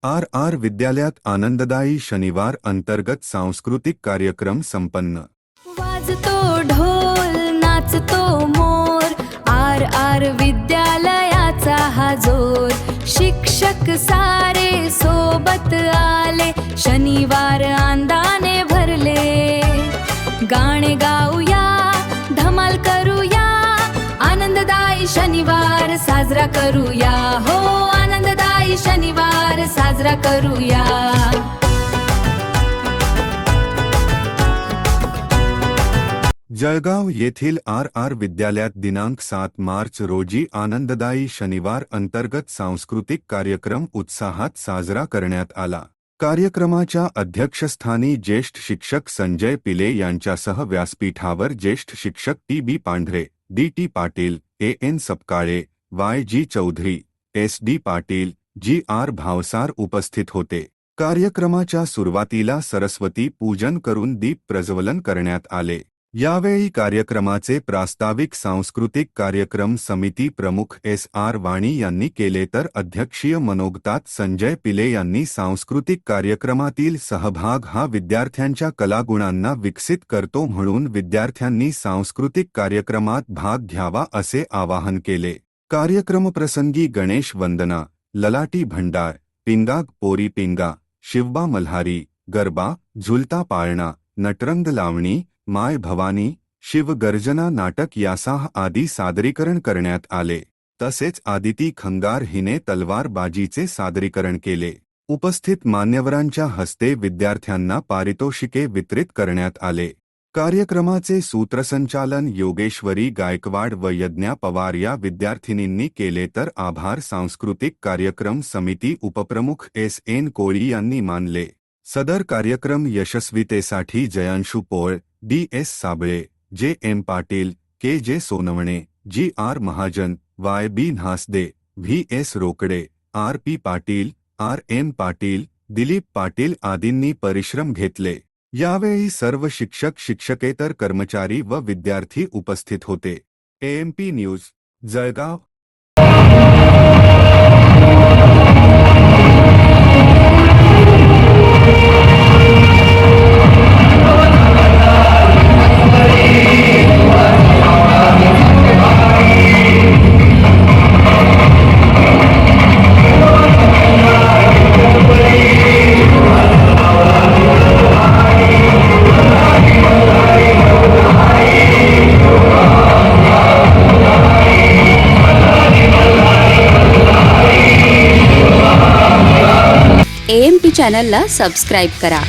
R विद्यालयात आनंददायी शनिवार अंतर्गत सांस्कृतिक कार्यक्रम संपन्न। वाजतो ढोल नाचतो मोर, आर विद्यालयाचा हा जोर। शिक्षक सारे सोबत आले, शनिवार आनंदाने भरले। गाणे गाऊया, धमाल करूया, आनंददायी शनिवार साजरा करूया। हो, आनंददायी शनिवार साजरा करूया। जळगाव येथील आर विद्यालयात दिनांक 7 मार्च रोजी आनंददायी शनिवार अंतर्गत सांस्कृतिक कार्यक्रम उत्साहात साजरा करण्यात आला। कार्यक्रमाच्या अध्यक्षस्थानी ज्येष्ठ शिक्षक संजय पिले यांच्यासह व्यासपीठावर ज्येष्ठ शिक्षक TB. Pandhare, DT. Patil, AN. Sapkale, YG. Chaudhari, SD. Patil, GR. Bhavsar उपस्थित होते। कार्यक्रमाच्या सुरुवातीला सरस्वती पूजन करून दीप प्रज्वलन करण्यात आले। यावेळी कार्यक्रमाचे प्रास्ताविक सांस्कृतिक कार्यक्रम समिती प्रमुख एस.आर. वाणी यांनी केले, तर अध्यक्षीय मनोगतात संजय पिले यांनी सांस्कृतिक कार्यक्रमातील सहभाग हा विद्यार्थ्यांच्या कलागुणांना विकसित करतो म्हणून विद्यार्थ्यांनी सांस्कृतिक कार्यक्रमात भाग घ्यावा असे आवाहन केले। कार्यक्रमप्रसंगी गणेश वंदना, ललाटी भंडार, पिंगाग पोरी पिंगा, शिवबा मल्हारी, गरबा, झुलता पाळणा, नटरंग लावणी, माय भवानी, शिवगर्जना नाटक यासह आदी सादरीकरण करण्यात आले। तसेच आदिती खंगार हिने तलवारबाजीचे सादरीकरण केले। उपस्थित मान्यवरांच्या हस्ते विद्यार्थ्यांना पारितोषिके वितरित करण्यात आले। कार्यक्रमाचे सूत्रसंचालन योगेश्वरी गायकवाड व यज्ञा पवार या विद्यार्थिनींनी केले, तर आभार सांस्कृतिक कार्यक्रम समिती उपप्रमुख एस.एन. कोळी यांनी मानले। सदर कार्यक्रम यशस्वीतेसाठी Jayanshu Pol, DS. Sable, JM. Patil, KJ. Sonawane, GR. Mahajan, YB. Mhasde, VS. Rokade, RP. Patil, RM. Patil, Dilip Patil आदींनी परिश्रम घेतले। यावेळी सर्व शिक्षक शिक्षकेतर कर्मचारी व विद्यार्थी उपस्थित होते। AMP news, Jalgaon. AMP चॅनलला सबस्क्राईब करा।